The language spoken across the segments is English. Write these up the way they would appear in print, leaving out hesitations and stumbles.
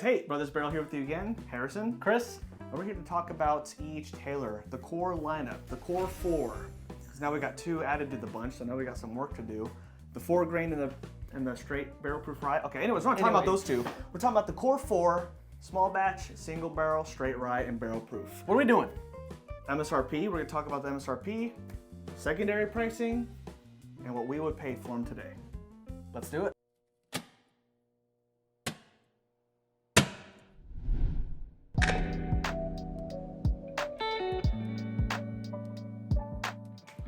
Hey, Brothers Barrel here with you again. Harrison. Chris. And we're here to talk about E.H. Taylor, the core lineup, the core four. Because now we got two added to the bunch, so now we got some work to do. The 4 grain and the straight barrel proof rye. Okay, anyways, we're not talking about those two. We're talking about the core four, small batch, single barrel, straight rye, and barrel proof. What are we doing? MSRP, we're gonna talk about the MSRP, secondary pricing, and what we would pay for them today. Let's do it.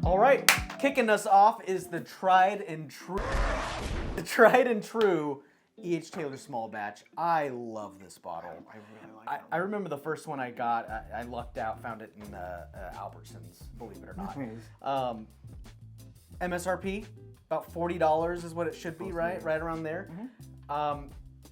All right, kicking us off is the tried and true E.H. Taylor small batch. I love this bottle. I really like it. I remember the first one I got. I lucked out, found it in Albertsons, believe it or not. MSRP, about $40 is what it should be, right? Right around there. Mm-hmm.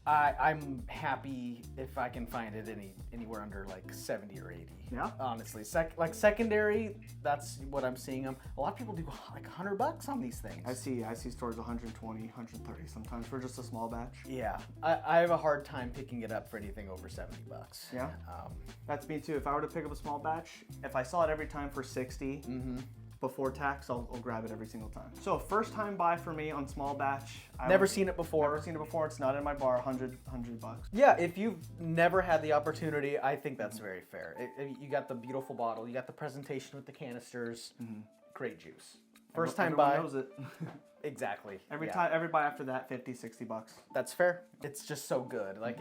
I'm happy if I can find it anywhere under like 70 or 80. Yeah. Honestly, like secondary, that's what I'm seeing them. A lot of people do like $100 on these things. I see stores 120, 130 sometimes for just a small batch. Yeah, I have a hard time picking it up for anything over $70. Yeah. That's me too. If I were to pick up a small batch, if I saw it every time for 60. Before tax, I'll grab it every single time. So first time buy for me on small batch. Never seen it before. Never seen it before. It's not in my bar. $100. Yeah, if you've never had the opportunity, I think that's very fair. You got the beautiful bottle. You got the presentation with the canisters. Great juice. First time buy. Everyone knows it. Exactly. Every buy after that, $50, $60. That's fair. It's just so good. Like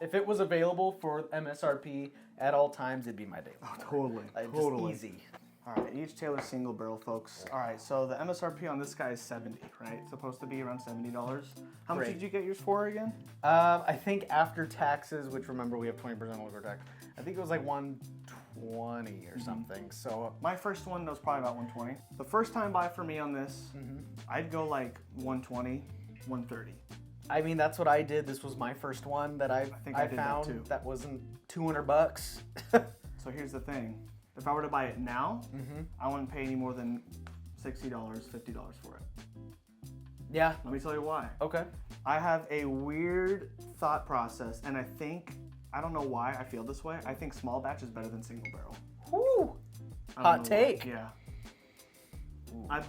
if it was available for MSRP at all times, it'd be my day. Oh, totally. Just easy. All right, E.H. Taylor single barrel, folks. All right, so the MSRP on this guy is 70, right? It's supposed to be around $70. How much did you get yours for again? I think after taxes, which remember we have 20% over tax, I think it was like 120 or something. So my first one was probably about 120. The first time buy for me on this, I'd go like 120, 130. I mean, that's what I did. This was my first one that I found that too. That wasn't $200. So here's the thing. If I were to buy it now, I wouldn't pay any more than $60, $50 for it. Yeah. Let me tell you why. Okay. I have a weird thought process, and I don't know why I feel this way. I think small batch is better than single barrel. Woo! Hot take. Yeah. I've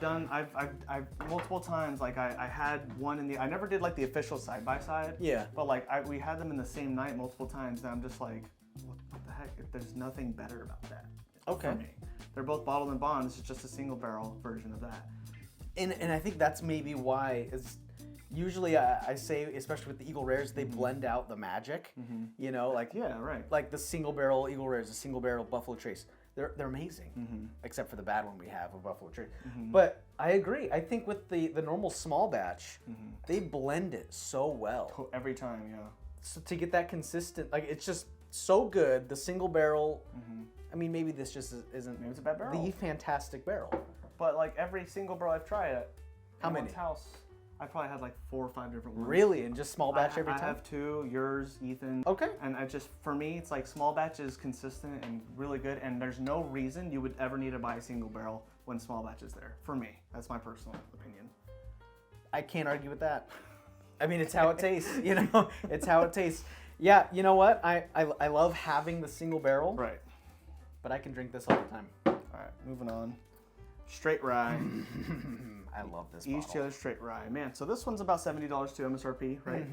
multiple times, like I had one I never did like the official side by side. Yeah. But like we had them in the same night multiple times, and I'm just like, what the heck? There's nothing better about that. Okay. For me. They're both bottled and bond. This is just a single barrel version of that. And I think that's maybe why is usually I say, especially with the Eagle Rares, they blend out the magic. You know, like like the single barrel Eagle Rares, the single barrel Buffalo Trace. They're amazing, except for the bad one we have of Buffalo Trace. But I agree. I think with the normal small batch, they blend it so well every time. Yeah. So to get that consistent, like it's just so good. The single barrel. I mean, maybe this just isn't. Maybe it's a bad barrel. The fantastic barrel. But like every single barrel I've tried at how many? House, I probably had like 4 or 5 different ones. Really, and just small batch every time. I have 2. Yours, Ethan. Okay. And for me, it's like small batch is consistent and really good, and there's no reason you would ever need to buy a single barrel when small batch is there. For me, that's my personal opinion. I can't argue with that. I mean, it's how it tastes. You know, it's how it tastes. Yeah. You know what? I love having the single barrel. Right. But I can drink this all the time. All right, moving on. Straight Rye. I love this E.H. Taylor Straight Rye. Man, so this one's about $70 to MSRP, right?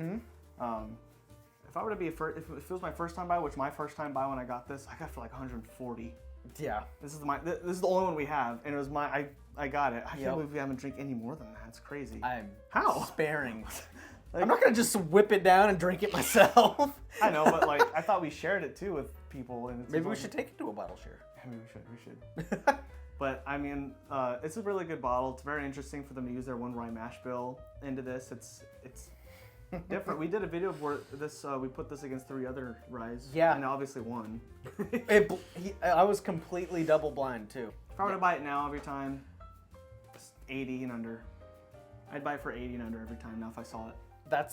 If I were to be if it was my first time buy, which my first time buy when I got this, I got for like 140. Yeah. This is the only one we have, and it was I got it. I can't believe we haven't drank any more than that. It's crazy. I'm how sparing. I'm not gonna just whip it down and drink it myself. I know, but like I thought we shared it too with people, and maybe we should take it to a bottle share. Maybe we should. But I mean, it's a really good bottle. It's very interesting for them to use their 1 rye mash bill into this. It's different. We did a video where we put this against 3 other ryes. Yeah. And obviously won. I was completely double blind too. If I were to buy it now every time, it's 80 and under. I'd buy it for 80 and under every time now if I saw it.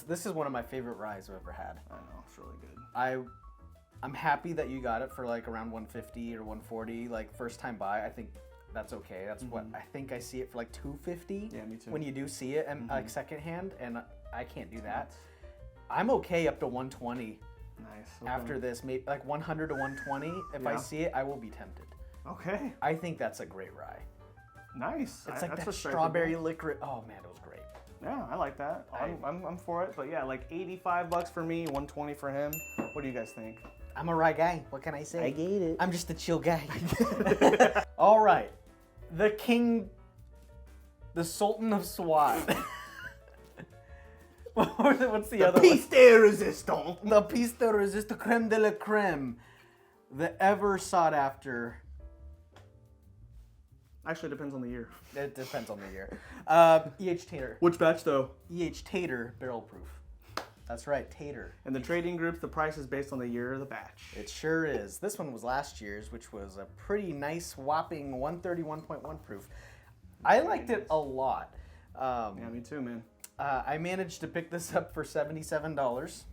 This is one of my favorite ryes I've ever had. I know, it's really good. I'm happy that you got it for like around 150 or 140, like first time buy. I think that's okay. That's what I think I see it for like 250. Yeah, me too. When you do see it and like secondhand, and I can't do that. I'm okay up to 120 Nice. Okay. After this, maybe like 100 to 120. If I see it, I will be tempted. Okay. I think that's a great rye. Nice. It's like that strawberry licorice. Oh man, it was great. Yeah, I like that. I'm for it. But yeah, like $85 for me, 120 for him. What do you guys think? I'm a rye guy. What can I say? I get it. I'm just a chill guy. All right. The king, the Sultan of Swat. What's the other one? Piece de resistance. The piece de resistance, creme de la creme. The ever sought after. Actually, it depends on the year. It depends on the year. E.H. Tater. Which batch though? E.H. Tater barrel proof. That's right, Tater. In the trading groups, the price is based on the year of the batch. It sure is. This one was last year's, which was a pretty nice, whopping 131.1 proof. I liked it a lot. Yeah, me too, man. I managed to pick this up for $77.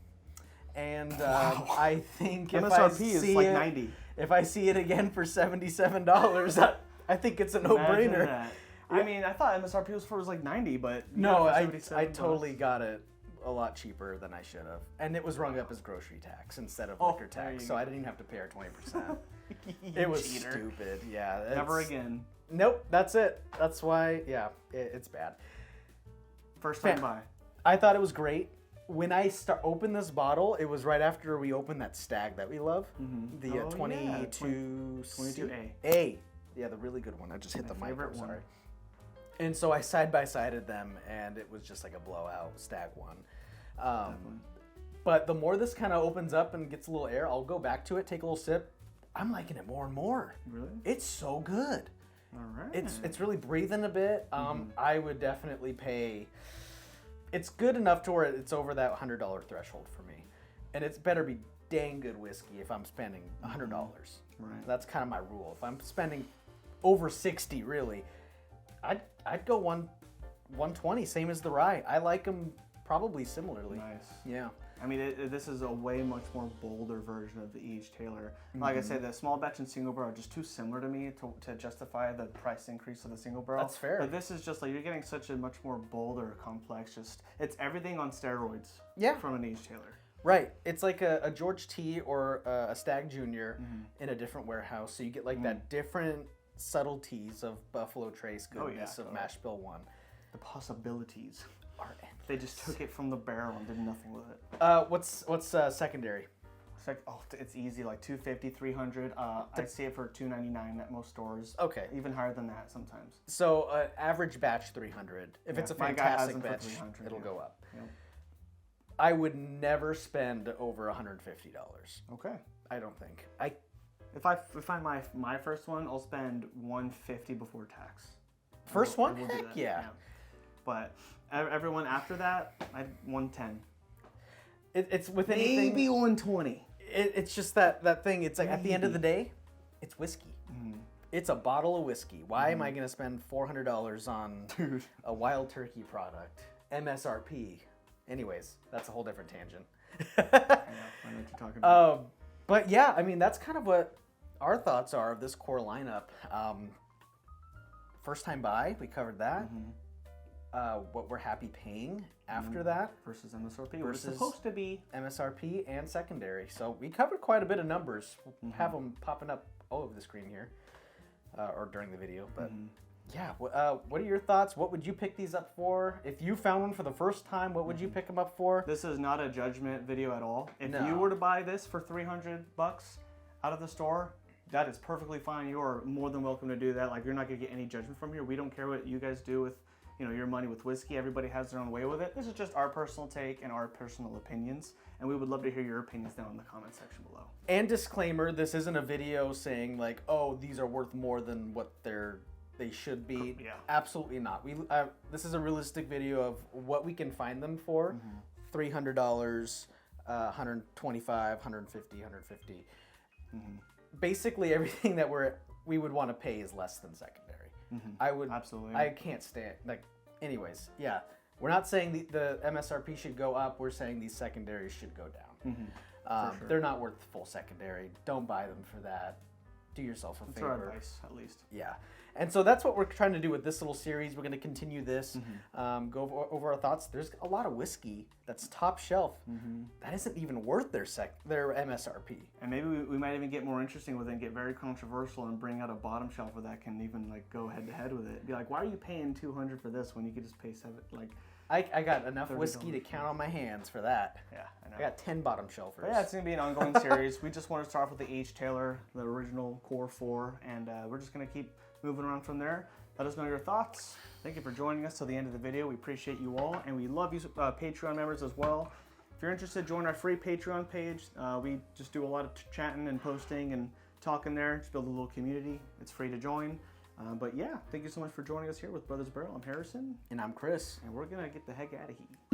And Wow. I think if MSRP I is see like it, 90. If I see it again for $77, I think it's a no-brainer. That. I mean, I thought MSRP was like 90, but no, I totally got it a lot cheaper than I should have, and it was rung up as grocery tax instead of liquor tax, so I didn't even have to pay our 20%. It was cheater. stupid. Yeah, Never again. Nope, that's it. That's why. Yeah, it's bad. First time buy. I thought it was great. When I opened this bottle, it was right after we opened that stag that we love, the 22A. A. Yeah, the really good one. I just hit the mic. I'm sorry. And so I side-by-sided them, and it was just like a blowout stag one. But the more this kind of opens up and gets a little air, I'll go back to it, take a little sip. I'm liking it more and more. Really? It's so good. All right. It's really breathing a bit. I would definitely pay. It's good enough to where it's over that $100 threshold for me, and it's better be dang good whiskey if I'm spending $100. Right. That's kind of my rule. If I'm spending over 60, really, I'd go 120, same as the rye. I like them probably similarly. Nice. Yeah. I mean, this is a way much more bolder version of the E.H. Taylor. Like I said, the small batch and single barrel are just too similar to me to justify the price increase of the single barrel. That's fair. But this is just like, you're getting such a much more bolder, complex, it's everything on steroids from an E.H. Taylor. Right. It's like a George T or a Stag Jr. In a different warehouse. So you get like that different subtleties of Buffalo Trace goodness of Mash Bill 1. The possibilities are endless. They just took it from the barrel and did nothing with it. What's secondary? It's easy, like $250, $300. I see it for $299 at most stores. Okay. Even higher than that sometimes. So average batch $300. If it's a fantastic batch, it'll go up. Yeah. I would never spend over $150. Okay. I don't think. If I find my first one, I'll spend $150 before tax. First one? Heck yeah. But everyone after that, $110. It's with anything. Maybe $120. It's just that thing. It's like at the end of the day, it's whiskey. It's a bottle of whiskey. Why am I going to spend $400 on a Wild Turkey product? MSRP. Anyways, that's a whole different tangent. I know what you're talking about. But yeah, I mean, that's kind of what our thoughts are of this core lineup. First time buy, we covered that. What we're happy paying after that. Versus MSRP, which is supposed to be. MSRP and secondary. So we covered quite a bit of numbers. We'll have them popping up all over the screen here. Or during the video. But yeah, what are your thoughts? What would you pick these up for? If you found one for the first time, what would you pick them up for? This is not a judgment video at all. If you were to buy this for $300 out of the store, that is perfectly fine. You are more than welcome to do that. Like, you're not gonna get any judgment from here. We don't care what you guys do with, your money with whiskey. Everybody has their own way with it. This is just our personal take and our personal opinions, and we would love to hear your opinions down in the comment section below. And disclaimer: this isn't a video saying like, oh, these are worth more than what they should be. Yeah. Absolutely not. This is a realistic video of what we can find them for. $300, $125, $150, $150. Basically, everything that we would want to pay is less than secondary. Absolutely. I can't stand anyways. Yeah, we're not saying the MSRP should go up. We're saying these secondaries should go down. For sure. They're not worth full secondary. Don't buy them for that. do yourself a That's favor. our advice, at least. Yeah. And so that's what we're trying to do with this little series. We're going to continue this, go over our thoughts. There's a lot of whiskey that's top shelf that isn't even worth their MSRP. And maybe we might even get more interesting with it and get very controversial and bring out a bottom shelfer that can even like go head to head with it. Be like, why are you paying $200 for this when you could just pay $7? Like, I got enough whiskey to count on my hands for that. Yeah, I know. I got 10 bottom shelfers. But yeah, it's going to be an ongoing series. We just want to start off with the H. Taylor, the original Core 4, and we're just going to keep moving around from there. Let us know your thoughts. Thank you for joining us till the end of the video. We appreciate you all, and we love you Patreon members as well. If you're interested, join our free Patreon page. We just do a lot of chatting and posting and talking there. Just build a little community. It's free to join. But yeah, thank you so much for joining us here with Brothers Barrel. I'm Harrison. And I'm Chris. And we're going to get the heck out of here.